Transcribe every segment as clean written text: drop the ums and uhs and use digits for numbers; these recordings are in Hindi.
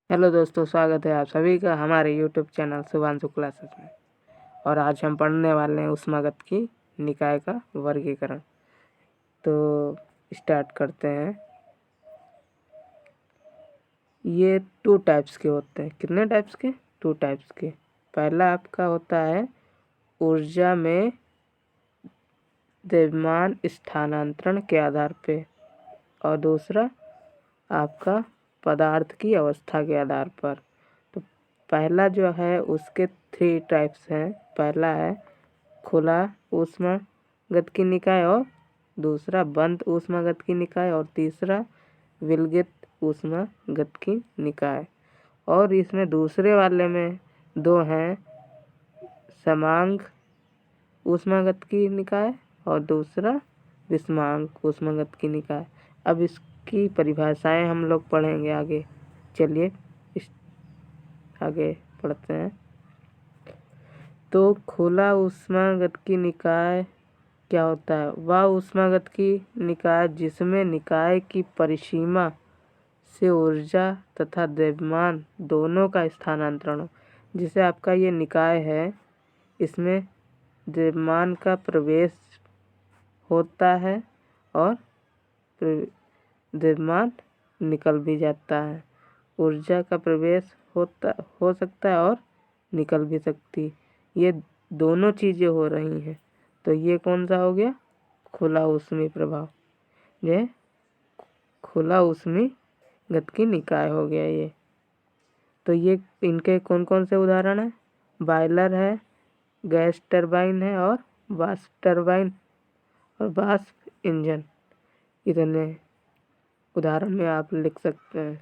हेलो दोस्तों, स्वागत है आप सभी का हमारे यूट्यूब चैनल शुभांशु क्लासेस में। और आज हम पढ़ने वाले हैं ऊष्मागतिकी निकाय का वर्गीकरण। तो स्टार्ट करते हैं। ये 2 टाइप्स के होते हैं। कितने टाइप्स के? 2 टाइप्स के। पहला आपका होता है ऊर्जा में द्रव्यमान स्थानांतरण के आधार पे, और दूसरा आपका पदार्थ की अवस्था के आधार पर। तो पहला जो है उसके 3 टाइप्स हैं। पहला है खुला ऊष्मागतिकी निकाय, और दूसरा बंद ऊष्मागतिकी निकाय, और तीसरा विलगित ऊष्मागतिकी निकाय। और इसमें दूसरे वाले में 2 हैं, समांग ऊष्मागतिकी निकाय और दूसरा विषमांग ऊष्मागतिकी निकाय। अब इसकी परिभाषाएं हम लोग पढ़ेंगे आगे। चलिए आगे पढ़ते हैं। तो खुला ऊष्मागतिकी निकाय क्या होता है? वह ऊष्मागतिकी निकाय जिसमें निकाय की परिसीमा से ऊर्जा तथा द्रव्यमान दोनों का स्थानांतरण हो। जिसे आपका ये निकाय है, इसमें द्रव्यमान का प्रवेश होता है और द्रव्यमान निकल भी जाता है। ऊर्जा का प्रवेश हो सकता है और निकल भी सकती। ये दोनों चीज़ें हो रही हैं। तो ये कौन सा हो गया? खुला ऊष्मीय प्रभाव। ये खुला ऊष्मीय गतिकी निकाय हो गया ये। तो ये इनके कौन कौन से उदाहरण हैं? बॉयलर है, गैस टरबाइन है, और वाष्प टरबाइन और वाष्प इंजन। इतने उदाहरण में आप लिख सकते हैं।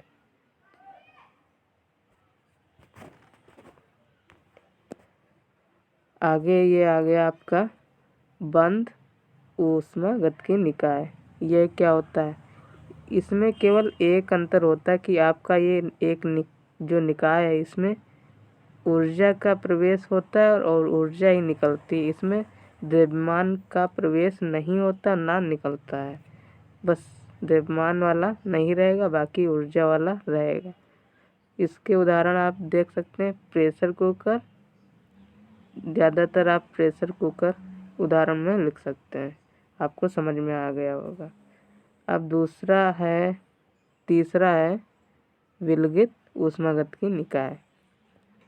आगे ये आ गया आपका बंद ऊष्मागतिकी निकाय। ये क्या होता है? इसमें केवल एक अंतर होता है कि आपका ये जो निकाय है, इसमें ऊर्जा का प्रवेश होता है और ऊर्जा ही निकलती है। इसमें द्रव्यमान का प्रवेश नहीं होता, ना निकलता है। बस द्रव्यमान वाला नहीं रहेगा, बाकी ऊर्जा वाला रहेगा। इसके उदाहरण आप देख सकते हैं। प्रेशर कुकर, ज़्यादातर आप प्रेशर कुकर उदाहरण में लिख सकते हैं। आपको समझ में आ गया होगा। अब तीसरा है विलगित ऊष्मागतिकी निकाय।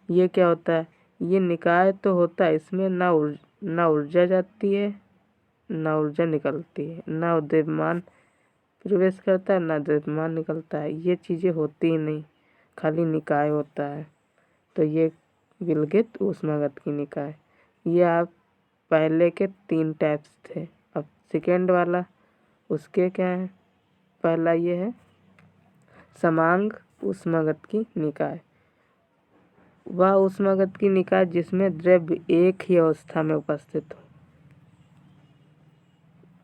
ये क्या होता है? ये निकाय तो होता है, इसमें ना ऊर्जा जाती है, ना ऊर्जा निकलती है, ना द्रव्यमान प्रवेश करता है, ना द्रव्यमान निकलता है। ये चीज़ें होती ही नहीं, खाली निकाय होता है। तो ये विलगित ऊष्मागतिकी निकाय। ये आप पहले के 3 टाइप्स थे। अब सेकेंड वाला उसके क्या है? पहला ये है समांग ऊष्मागतिकी निकाय। वह ऊष्मागतिकी निकाय जिसमें द्रव्य एक ही अवस्था में उपस्थित हो,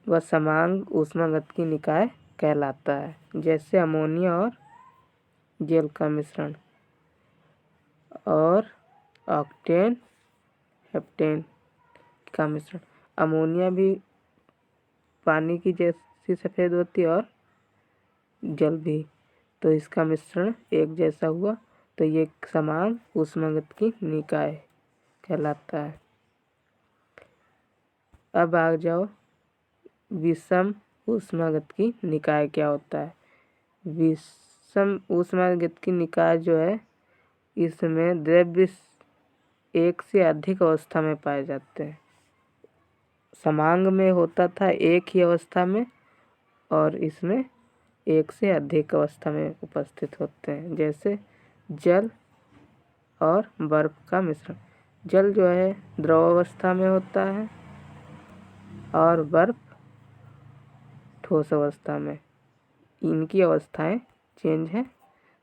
वह समांग ऊष्मागतिकी निकाय कहलाता है। जैसे अमोनिया और जेल का मिश्रण, और ऑक्टेन हेप्टेन का मिश्रण। अमोनिया भी पानी की जैसी सफ़ेद होती है और जल भी, तो इसका मिश्रण एक जैसा हुआ, तो ये समान ऊष्मागतिकी निकाय कहलाता है। अब आ जाओ विषम ऊष्मागतिकी निकाय क्या होता है? विषम ऊष्मागतिकी निकाय जो है, इसमें द्रव्य एक से अधिक अवस्था में पाए जाते हैं। समांग में होता था एक ही अवस्था में, और इसमें एक से अधिक अवस्था में उपस्थित होते हैं। जैसे जल और बर्फ का मिश्रण। जल जो है द्रव अवस्था में होता है और बर्फ ठोस अवस्था में। इनकी अवस्थाएं चेंज हैं।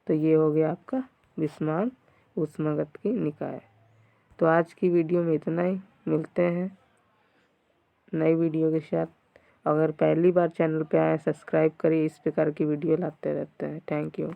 तो ये हो गया आपका विषमांग ऊष्मागतिकी निकाय। तो आज की वीडियो में इतना ही। मिलते हैं नई वीडियो के साथ। अगर पहली बार चैनल पे आए, सब्सक्राइब करिए। इस प्रकार की वीडियो लाते रहते हैं। Thank you.